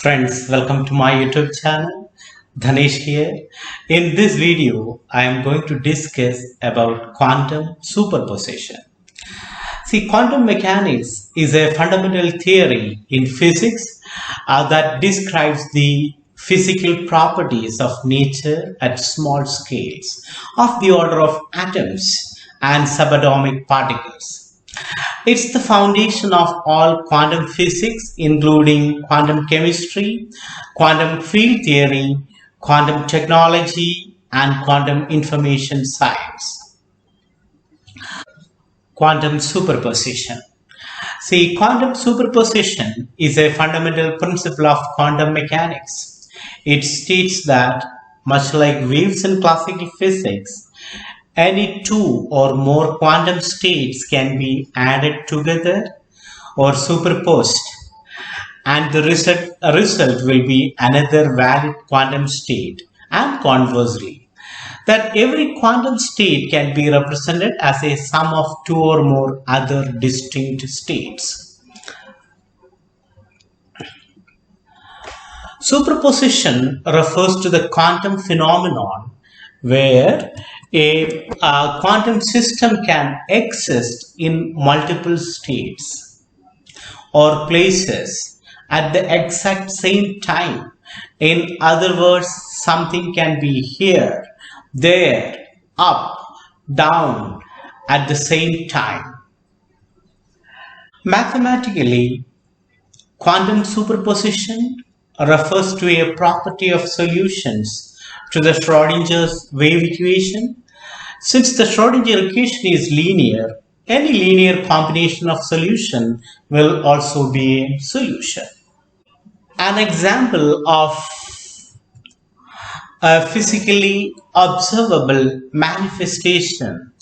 Friends, welcome to my YouTube channel. Dhanesh here. In this video, I am going to discuss about quantum superposition. See, quantum mechanics is a fundamental theory in physics that describes the physical properties of nature at small scales of the order of atoms and subatomic particles. It's the foundation of all quantum physics, including quantum chemistry, quantum field theory, quantum technology, and quantum information science. Quantum superposition. See, quantum superposition is a fundamental principle of quantum mechanics. It states that, much like waves in classical physics, any two or more quantum states can be added together or superposed, and the result will be another valid quantum state, and conversely, that every quantum state can be represented as a sum of two or more other distinct states. Superposition refers to the quantum phenomenon where a quantum system can exist in multiple states or places at the exact same time. In other words, something can be here, there, up, down at the same time. Mathematically, quantum superposition refers to a property of solutions to the Schrodinger's wave equation. Since the Schrodinger equation is linear, any linear combination of solution will also be a solution. An example of a physically observable manifestation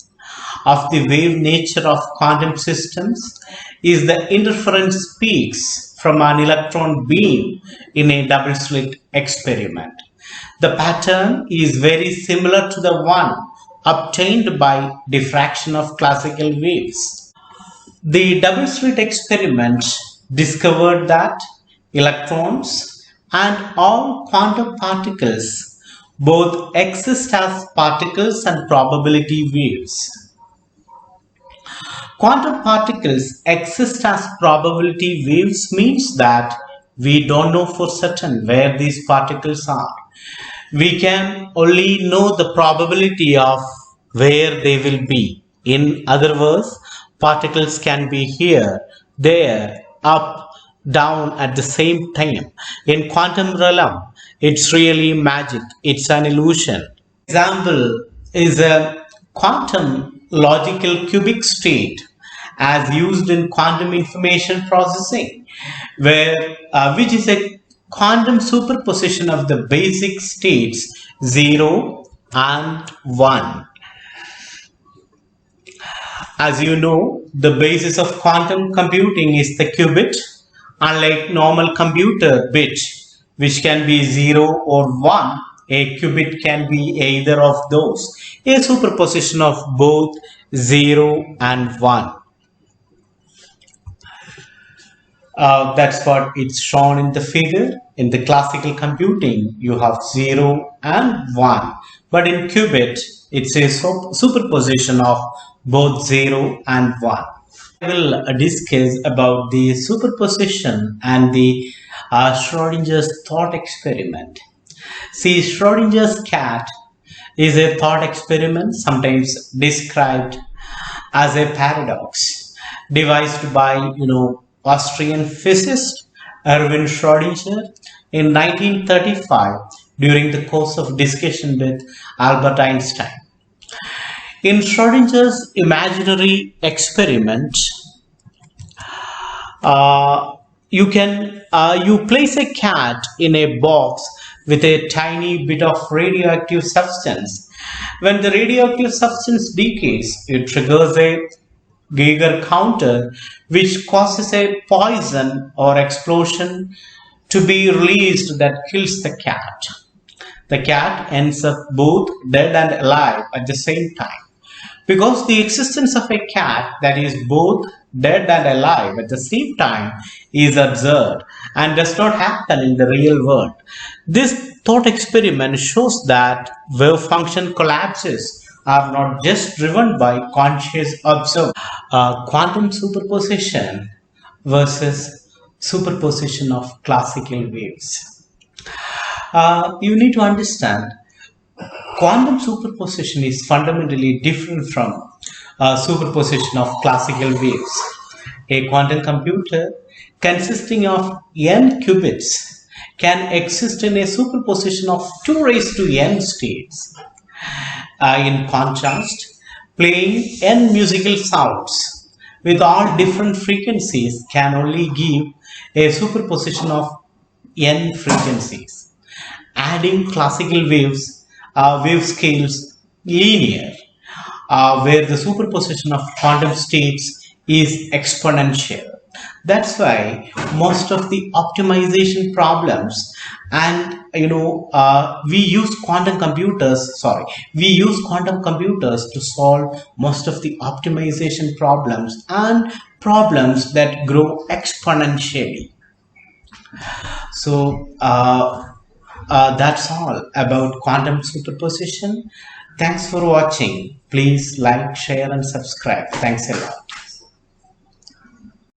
of the wave nature of quantum systems is the interference peaks from an electron beam in a double-slit experiment. The pattern is very similar to the one obtained by diffraction of classical waves. The double-slit experiment discovered that electrons and all quantum particles both exist as particles and probability waves. Quantum particles exist as probability waves means that we don't know for certain where these particles are. We can only know the probability of where they will be. In other words, particles can be here, there, up, down at the same time. In quantum realm, it's really magic. It's an illusion. Example is a quantum logical cubic state as used in quantum information processing, which is a quantum superposition of the basic states 0 and 1. As you know, the basis of quantum computing is the qubit, unlike normal computer bit, which can be 0 or 1. A qubit can be either of those, a superposition of both 0 and 1. That's what it's shown in the figure. In the classical computing, you have 0 and 1. But in qubit, it's a superposition of both 0 and 1. I will discuss about the superposition and the Schrodinger's thought experiment. See, Schrodinger's cat is a thought experiment, sometimes described as a paradox, devised by, Austrian physicist Erwin Schrödinger in 1935 during the course of discussion with Albert Einstein. In Schrödinger's imaginary experiment, you place a cat in a box with a tiny bit of radioactive substance. When the radioactive substance decays, it triggers a Geiger counter, which causes a poison or explosion to be released that kills the cat. The cat ends up both dead and alive at the same time. Because the existence of a cat that is both dead and alive at the same time is absurd, and does not happen in the real world. This thought experiment shows that wave function collapses are not just driven by conscious observation. Quantum superposition versus superposition of classical waves. You need to understand quantum superposition is fundamentally different from superposition of classical waves. A quantum computer consisting of n qubits can exist in a superposition of 2 raised to n states. In contrast, playing n musical sounds with all different frequencies can only give a superposition of n frequencies. Adding classical waves, wave scales linear, where the superposition of quantum states is exponential. That's why most of the optimization problems, and we use quantum computers to solve most of the optimization problems and problems that grow exponentially. So that's all about quantum superposition. Thanks for watching. Please like, share and subscribe. Thanks a lot.